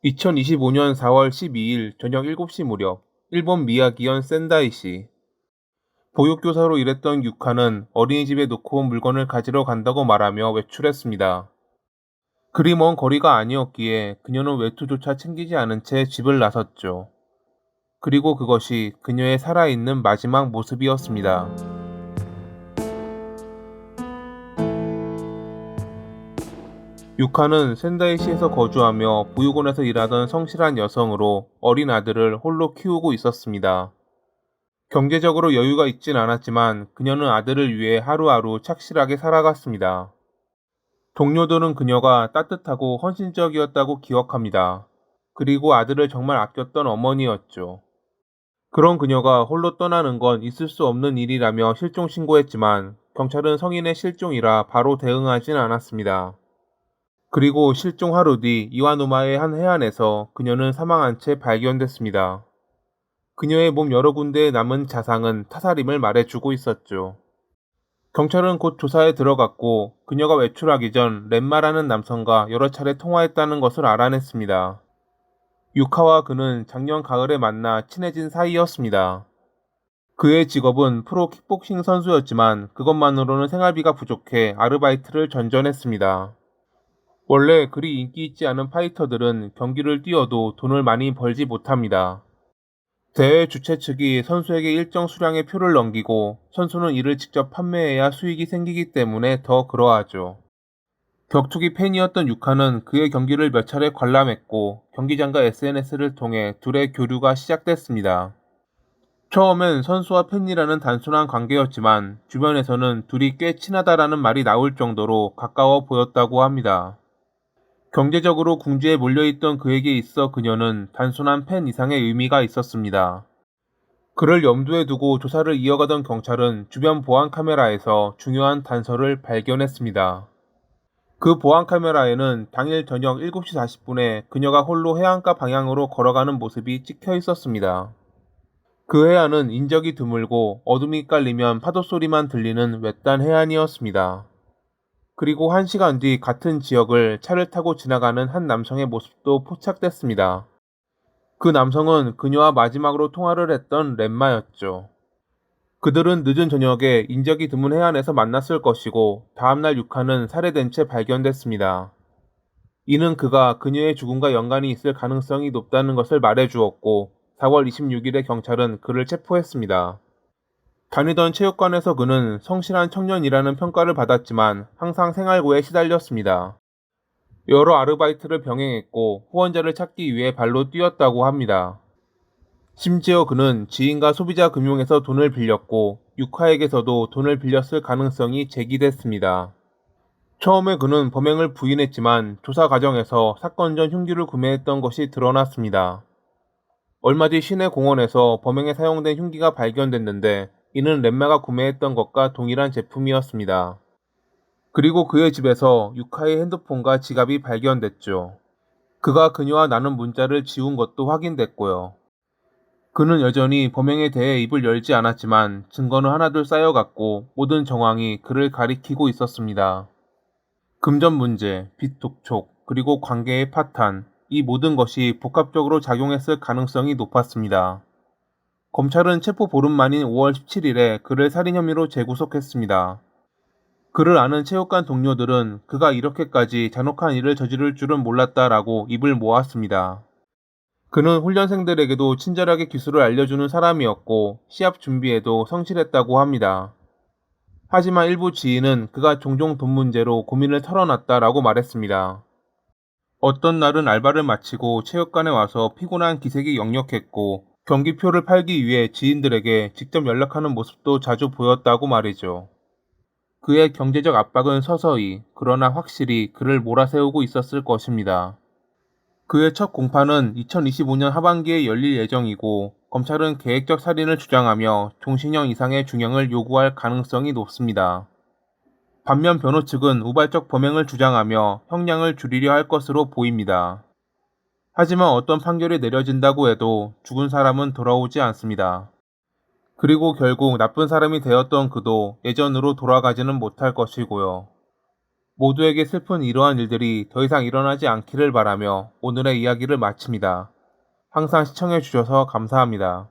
2025년 4월 12일 저녁 7시 무렵 일본 미야기현 센다이시 보육교사로 일했던 유카는 어린이집에 놓고 온 물건을 가지러 간다고 말하며 외출했습니다. 그리 먼 거리가 아니었기에 그녀는 외투조차 챙기지 않은 채 집을 나섰죠. 그리고 그것이 그녀의 살아있는 마지막 모습이었습니다. 유카는 센다이시에서 거주하며 보육원에서 일하던 성실한 여성으로 어린 아들을 홀로 키우고 있었습니다. 경제적으로 여유가 있진 않았지만 그녀는 아들을 위해 하루하루 착실하게 살아갔습니다. 동료들은 그녀가 따뜻하고 헌신적이었다고 기억합니다. 그리고 아들을 정말 아꼈던 어머니였죠. 그런 그녀가 홀로 떠나는 건 있을 수 없는 일이라며 실종 신고했지만 경찰은 성인의 실종이라 바로 대응하진 않았습니다. 그리고 실종 하루 뒤 이와누마의 한 해안에서 그녀는 사망한 채 발견됐습니다. 그녀의 몸 여러 군데에 남은 자상은 타살임을 말해주고 있었죠. 경찰은 곧 조사에 들어갔고 그녀가 외출하기 전 렌마라는 남성과 여러 차례 통화했다는 것을 알아냈습니다. 유카와 그는 작년 가을에 만나 친해진 사이였습니다. 그의 직업은 프로 킥복싱 선수였지만 그것만으로는 생활비가 부족해 아르바이트를 전전했습니다. 원래 그리 인기 있지 않은 파이터들은 경기를 뛰어도 돈을 많이 벌지 못합니다. 대회 주최 측이 선수에게 일정 수량의 표를 넘기고 선수는 이를 직접 판매해야 수익이 생기기 때문에 더 그러하죠. 격투기 팬이었던 유카는 그의 경기를 몇 차례 관람했고 경기장과 SNS를 통해 둘의 교류가 시작됐습니다. 처음엔 선수와 팬이라는 단순한 관계였지만 주변에서는 둘이 꽤 친하다라는 말이 나올 정도로 가까워 보였다고 합니다. 경제적으로 궁지에 몰려있던 그에게 있어 그녀는 단순한 팬 이상의 의미가 있었습니다. 그를 염두에 두고 조사를 이어가던 경찰은 주변 보안 카메라에서 중요한 단서를 발견했습니다. 그 보안 카메라에는 당일 저녁 7시 40분에 그녀가 홀로 해안가 방향으로 걸어가는 모습이 찍혀 있었습니다. 그 해안은 인적이 드물고 어둠이 깔리면 파도 소리만 들리는 외딴 해안이었습니다. 그리고 1시간 뒤 같은 지역을 차를 타고 지나가는 한 남성의 모습도 포착됐습니다. 그 남성은 그녀와 마지막으로 통화를 했던 렌마였죠. 그들은 늦은 저녁에 인적이 드문 해안에서 만났을 것이고 다음날 유카는 살해된 채 발견됐습니다. 이는 그가 그녀의 죽음과 연관이 있을 가능성이 높다는 것을 말해주었고 4월 26일에 경찰은 그를 체포했습니다. 다니던 체육관에서 그는 성실한 청년이라는 평가를 받았지만 항상 생활고에 시달렸습니다. 여러 아르바이트를 병행했고 후원자를 찾기 위해 발로 뛰었다고 합니다. 심지어 그는 지인과 소비자 금융에서 돈을 빌렸고 유카에게서도 돈을 빌렸을 가능성이 제기됐습니다. 처음에 그는 범행을 부인했지만 조사 과정에서 사건 전 흉기를 구매했던 것이 드러났습니다. 얼마 뒤 시내 공원에서 범행에 사용된 흉기가 발견됐는데 이는 렌마가 구매했던 것과 동일한 제품이었습니다. 그리고 그의 집에서 유카의 핸드폰과 지갑이 발견됐죠. 그가 그녀와 나눈 문자를 지운 것도 확인됐고요. 그는 여전히 범행에 대해 입을 열지 않았지만 증거는 하나둘 쌓여갔고 모든 정황이 그를 가리키고 있었습니다. 금전 문제, 빚 독촉, 그리고 관계의 파탄, 이 모든 것이 복합적으로 작용했을 가능성이 높았습니다. 검찰은 체포 보름 만인 5월 17일에 그를 살인 혐의로 재구속했습니다. 그를 아는 체육관 동료들은 그가 이렇게까지 잔혹한 일을 저지를 줄은 몰랐다라고 입을 모았습니다. 그는 훈련생들에게도 친절하게 기술을 알려주는 사람이었고 시합 준비에도 성실했다고 합니다. 하지만 일부 지인은 그가 종종 돈 문제로 고민을 털어놨다라고 말했습니다. 어떤 날은 알바를 마치고 체육관에 와서 피곤한 기색이 역력했고 경기표를 팔기 위해 지인들에게 직접 연락하는 모습도 자주 보였다고 말이죠. 그의 경제적 압박은 서서히 그러나 확실히 그를 몰아세우고 있었을 것입니다. 그의 첫 공판은 2025년 하반기에 열릴 예정이고 검찰은 계획적 살인을 주장하며 종신형 이상의 중형을 요구할 가능성이 높습니다. 반면 변호 측은 우발적 범행을 주장하며 형량을 줄이려 할 것으로 보입니다. 하지만 어떤 판결이 내려진다고 해도 죽은 사람은 돌아오지 않습니다. 그리고 결국 나쁜 사람이 되었던 그도 예전으로 돌아가지는 못할 것이고요. 모두에게 슬픈 이러한 일들이 더 이상 일어나지 않기를 바라며 오늘의 이야기를 마칩니다. 항상 시청해 주셔서 감사합니다.